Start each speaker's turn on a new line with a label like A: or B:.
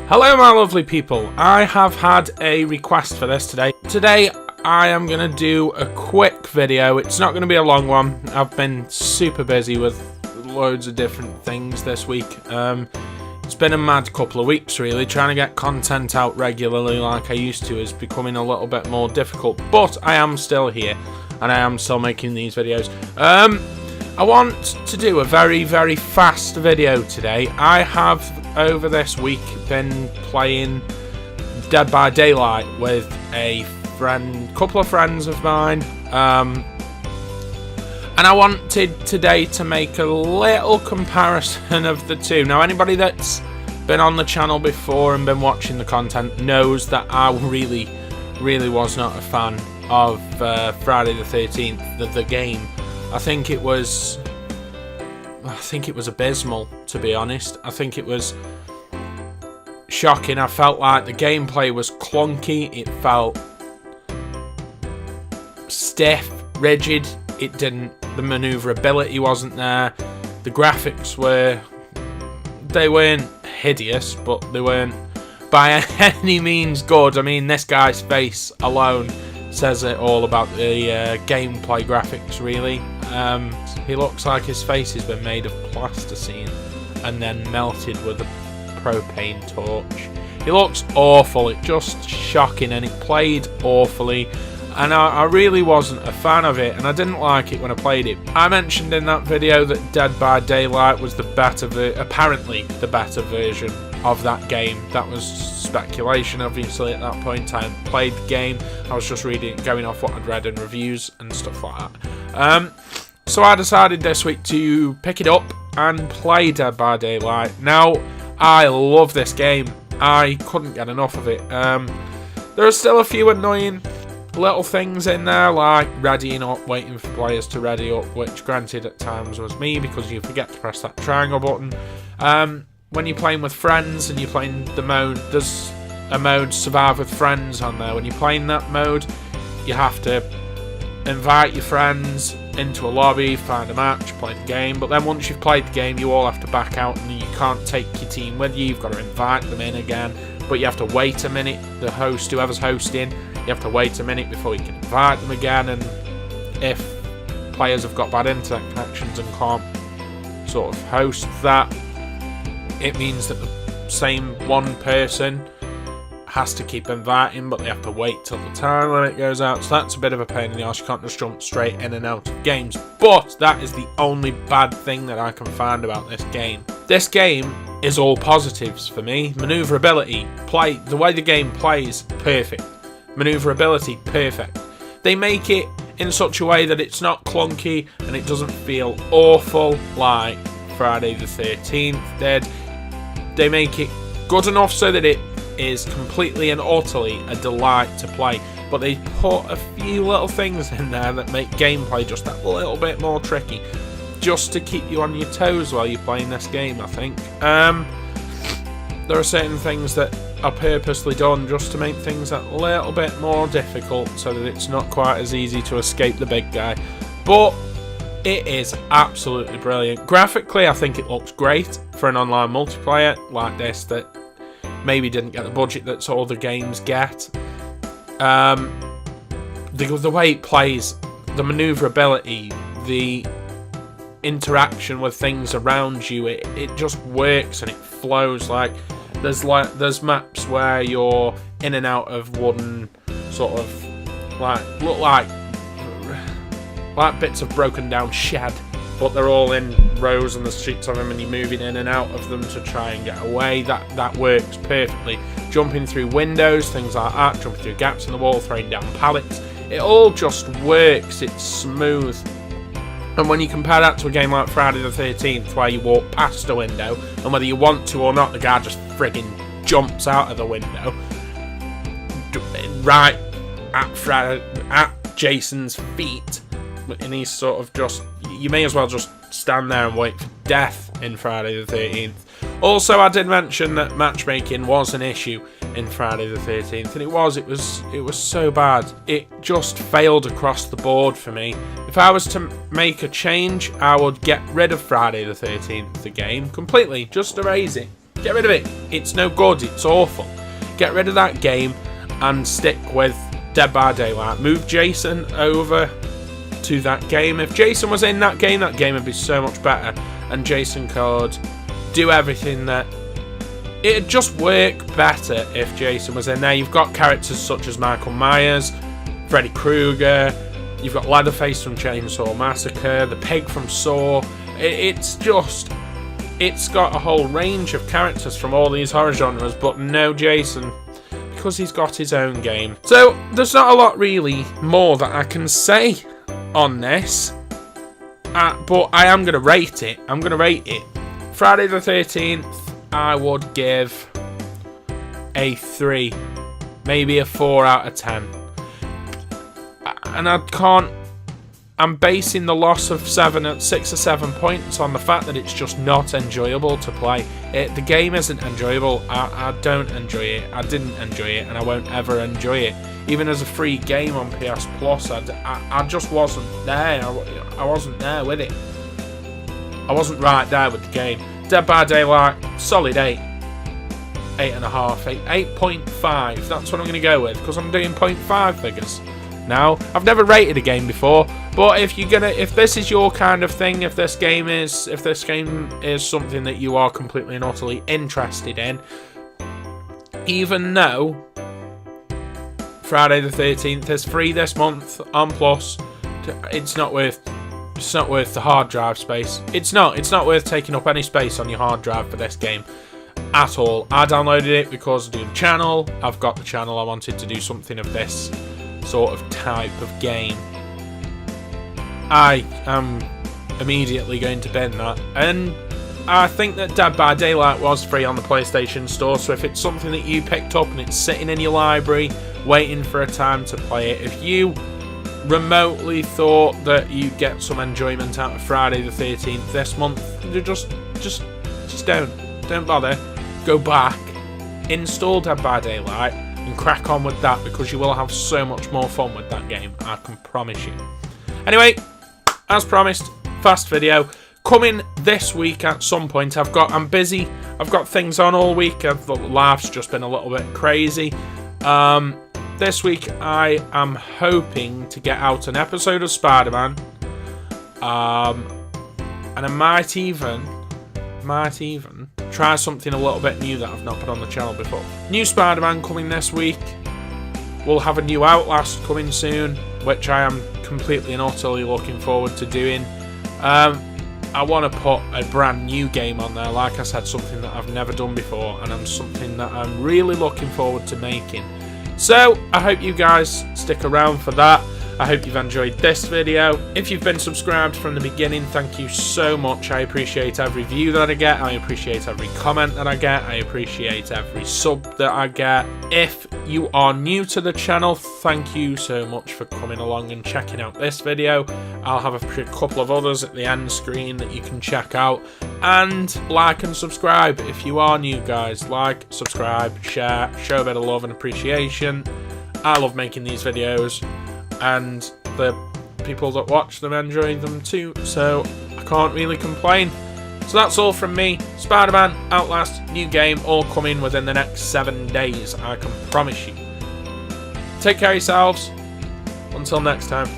A: Hello my lovely people, I have had a request for this today. Today I am going to do a quick video. It's not going to be a long one. I've been super busy with loads of different things this week. It's been a mad couple of weeks really. Trying to get content out regularly like I used to is becoming a little bit more difficult, but I am still here and I am still making these videos. I want to do a very fast video today. I have over this week been playing Dead by Daylight with a couple of friends of mine, and I wanted today to make a little comparison of the two. Now anybody that's been on the channel before and been watching the content knows that I really was not a fan of Friday the 13th, the game. I think it was abysmal, to be honest. I think it was shocking. I felt like the gameplay was clunky. It felt stiff, rigid. The maneuverability wasn't there. The graphics weren't hideous, but they weren't by any means good. I mean, this guy's face alone says it all about the gameplay graphics, really. He looks like his face has been made of plasticine and then melted with a propane torch. He looks awful. It's just shocking, and it played awfully, and I really wasn't a fan of it, and I didn't like it when I played it. I mentioned in that video that Dead by Daylight was apparently the better version of that game. That was speculation, obviously. At that point I hadn't played the game. I was just going off what I'd read in reviews and stuff like that. So I decided this week to pick it up and play Dead by Daylight. Now, I love this game. I couldn't get enough of it. There are still a few annoying little things in there, like readying up, waiting for players to ready up, which granted at times was me because you forget to press that triangle button. When you're playing with friends and you're playing the mode, there's a mode Survive with Friends on there. When you're playing that mode, you have to invite your friends into a lobby, find a match, play the game, but then once you've played the game you all have to back out and you can't take your team with you. You've got to invite them in again, but you have to wait a minute. The host, whoever's hosting, you have to wait a minute before you can invite them again, and if players have got bad internet connections and can't sort of host that, it means that the same one person has to keep inviting, but they have to wait till the time limit goes out, so that's a bit of a pain in the arse. You can't just jump straight in and out of games, but that is the only bad thing that I can find about this game. This game is all positives for me. Maneuverability, the way the game plays, perfect. Maneuverability, perfect. They make it in such a way that it's not clunky and it doesn't feel awful like Friday the 13th did. They make it good enough so that it is completely and utterly a delight to play, but they put a few little things in there that make gameplay just that little bit more tricky, just to keep you on your toes while you're playing this game, I think. There are certain things that are purposely done just to make things a little bit more difficult so that it's not quite as easy to escape the big guy, but it is absolutely brilliant. Graphically, I think it looks great for an online multiplayer like this that maybe didn't get the budget that all the games get. The way it plays, the maneuverability, the interaction with things around you, it just works and it flows. Like there's maps where you're in and out of wooden sort of look like bits of broken down shed, but they're all in rows on the streets of them and you're moving in and out of them to try and get away. That works perfectly. Jumping through windows, things like that, jumping through gaps in the wall, throwing down pallets, it all just works. It's smooth. And when you compare that to a game like Friday the 13th where you walk past a window and whether you want to or not, the guy just friggin' jumps out of the window right at Jason's feet, and he's sort of just, you may as well just stand there and wait for death in Friday the 13th. Also, I did mention that matchmaking was an issue. in Friday the 13th, and it was so bad. It just failed across the board for me. If I was to make a change, I would get rid of Friday the 13th, the game, completely. Just erase it. Get rid of it. It's no good. It's awful. Get rid of that game and stick with Dead by Daylight. Move Jason over to that game. If Jason was in that game would be so much better, and Jason could do everything that... It'd just work better if Jason was in there. You've got characters such as Michael Myers, Freddy Krueger, you've got Leatherface from Chainsaw Massacre, the Pig from Saw. It's got a whole range of characters from all these horror genres, but no Jason, because he's got his own game. So there's not a lot really more that I can say on this, but I am going to rate it. I'm going to rate it. Friday the 13th, I would give a 3, maybe a 4 out of 10. And I'm basing the loss of 6 or 7 points on the fact that it's just not enjoyable to play. The game isn't enjoyable. I don't enjoy it. I didn't enjoy it, and I won't ever enjoy it. Even as a free game on PS Plus, I just wasn't there. I wasn't there with it. I wasn't right there with the game. Dead by Daylight, solid 8. 8.5, 8.5. That's what I'm going to go with, because I'm doing 0.5 figures. Now, I've never rated a game before, but if this is your kind of thing, if this game is something that you are completely and utterly interested in, even though Friday the 13th is free this month on Plus, it's not worth the hard drive space. It's not worth taking up any space on your hard drive for this game at all. I downloaded it because I do the channel. I've got the channel. I wanted to do something of this sort of type of game. I am immediately going to bin that, and I think that Dead by Daylight was free on the PlayStation Store, so if it's something that you picked up and it's sitting in your library waiting for a time to play it, if you remotely thought that you'd get some enjoyment out of Friday the 13th this month, just don't bother. Go back, install Dead by Daylight, and crack on with that, because you will have so much more fun with that game, I can promise you. Anyway, as promised, fast video coming this week at some point. I'm busy. I've got things on all week. Life's just been a little bit crazy. This week I am hoping to get out an episode of Spider-Man, and I might even try something a little bit new that I've not put on the channel before. New Spider-Man coming this week. We'll have a new Outlast coming soon, which I am completely and utterly looking forward to doing. I want to put a brand new game on there, like I said, something that I've never done before, and something that I'm really looking forward to making. So, I hope you guys stick around for that. I hope you've enjoyed this video. If you've been subscribed from the beginning, thank you so much. I appreciate every view that I get. I appreciate every comment that I get. I appreciate every sub that I get. If you are new to the channel, thank you so much for coming along and checking out this video. I'll have a couple of others at the end screen that you can check out. And like and subscribe if you are new, guys. Like, subscribe, share, show a bit of love and appreciation. I love making these videos, and the people that watch them enjoy them too, so I can't really complain. So that's all from me. Spider-Man, Outlast, new game, all coming within the next 7 days, I can promise you. Take care of yourselves. Until next time.